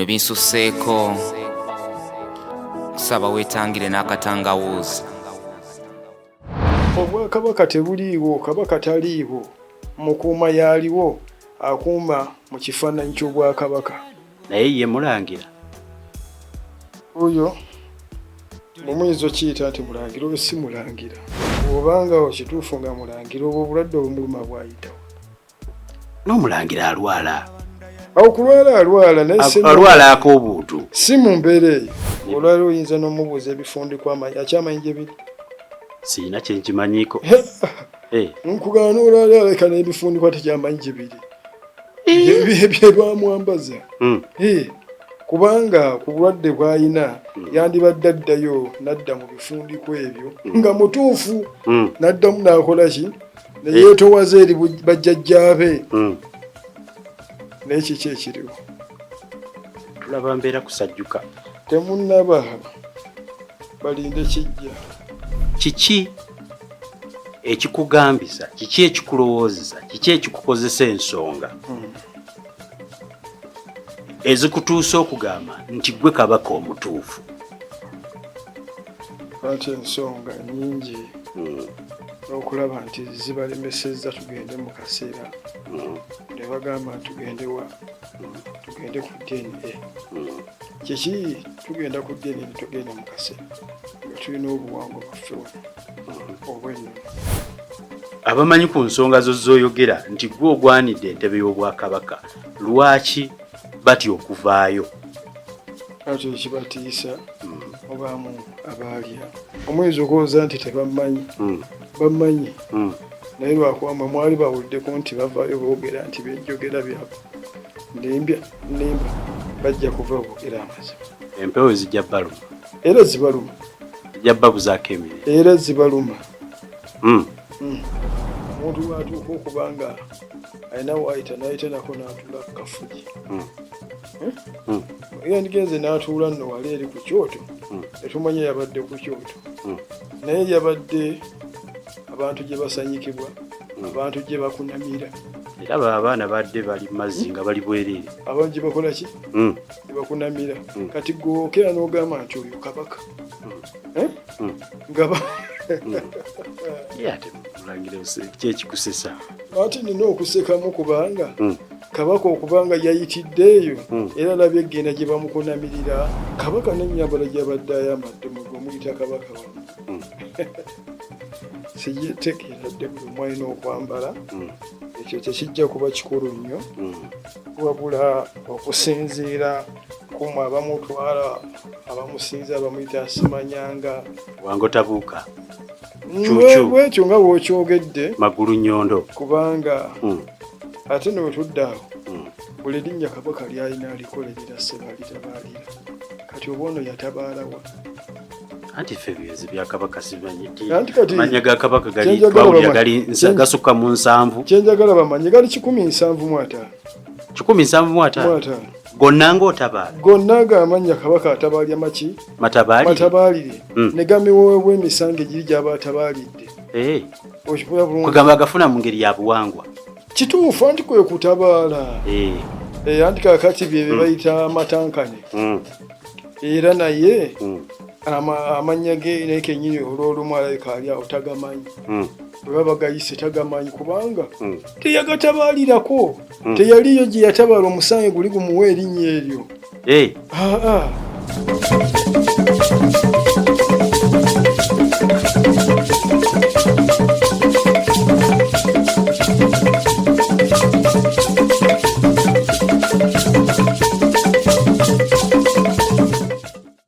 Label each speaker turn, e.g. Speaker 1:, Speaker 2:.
Speaker 1: ebinsusseeko kusaba weetangire n'akatangawuuzi.
Speaker 2: Obwakabaka tebuliiwo, kabaka taliiwo, mukuuma yaaliwo akuuma mu kifaananyi ky'obwakabaka.
Speaker 3: Naye ye Mulangira
Speaker 2: oyo mumuyinza okiyita nti Mulangira oyo si Mulangira. Obanga kituufu nga Mulangira obwo obulwadde obumuluma bwayitawo.
Speaker 3: n'Omulangira alwala.
Speaker 2: Awo kulwala alwala naye
Speaker 3: alwala ak'obuutu.
Speaker 2: Si mu mbeera eyo. Olwala oyinza n'omubuuza ebifundikwa akyamanyi gye biri.
Speaker 3: Sirina kye nkimanyiiko.
Speaker 2: Nkugana n'olwala aleka n'ebifundikwa tekyamanyi gye biri. Bye bamwambaza. Kubanga ku bulwadde bw'ayina yandibadde addayo n'adda mu bifundikwa ebyo nga mutuufu n'addamu n'akola ki ne yeetowaza eri bajjajjaabe. Naye kiki ekiriwo?
Speaker 3: Tulaba mbeera kusajjuka.
Speaker 2: Temunnaba balinde kijja.
Speaker 3: Kiki ekikugambiza, kiki ekikulowoozeza, kiki ekikukozesa ensonga ezikutuusa okugamba nti gwe kabaka omutuufu?
Speaker 2: Ate ensonga nnyingi n'okulaba nti zibalemesezza tugende mu kaseera ne bagamba tugende ku DNA. Kiki tugenda ku DNA tugenda mu kaseera nga tulina obuwango bwaffe obwenno.
Speaker 3: Abamanyi ku nsonga zo z'oyogera nti gwe ogwanidde entebe y'obwakabaka, lwaki batya okuvaayo?
Speaker 2: Ate ekibatiisa obaamu abaalya omwezi ogwoza nti tebammanyi bammanyi naye lwakuba mwali bawuliddeko nti bavaayo boogera nti benjogera byabwe nemba bajja kuva boogera amazima.
Speaker 3: Empewo zijja baluma
Speaker 2: era zibaluma,
Speaker 3: zijja babuzaako emirembe
Speaker 2: era zibaluma. Omuntu bw'atuuka okubanga alina waayita n'ayita nako n'atuula ku kafugi yandigenze n'atuula nno wali eri ku kyoto netumanya yabadde ku kyoto naye yabadde abantu gye basanyikibwa, abantu gye bakunamira.
Speaker 3: Era abaana badde bali mazzi nga bali bwereere.
Speaker 2: Abantu gye bakola ki? Gye bakunamira. Kati gwokera n'ogamba nti oyo kabaka.
Speaker 3: Ate Mulangira kyekikusesa.
Speaker 2: Ate nina okusekamu kubanga kabaka okubanga yayitidde eyo era alabye egenda gye bamukunamirira. Kabaka n'ennyambala gy'abadde ayambadde muyita kabaka wamu. Siyetegeeradde buli omu alina okwambala. Ekyo tekijja kuba kikulu nnyo wabula okusinziira kumwe abamutwala abamusinza bamuyita asimanyanga
Speaker 3: wango tabuuka
Speaker 2: bwekyo nga bw'okyogedde
Speaker 3: magulu nyondo
Speaker 2: kubanga ate ne wetudde awo buli linnya kabaka lyalina alikolerera sebalitabalira kati oba ono yatabaalawa
Speaker 3: anti ffe byezi bya kabaka simanyi manya ga kabaka gali gasukka mu 7
Speaker 2: kyenjagala bamanye gali 175
Speaker 3: 175 gonna ng'otabaala
Speaker 2: gonna gamanya kabaka atabaalya maki matabaalire ne gamiwoobwa emisango egiri gy'aba atabaalidde
Speaker 3: kugamba agafuna mu ngeri ya buwangwa
Speaker 2: kituufu anti kwe kutabaala anti kakati bye bayita amatankane era naye amanya ge nekennyini olw'olumu alayika ali awo tagamanyi bwe baba gayise tagamanyi kubanga teyagatabaalirako teyaliyo gye yatabaala omusange guli gumuwa erinnya eryo.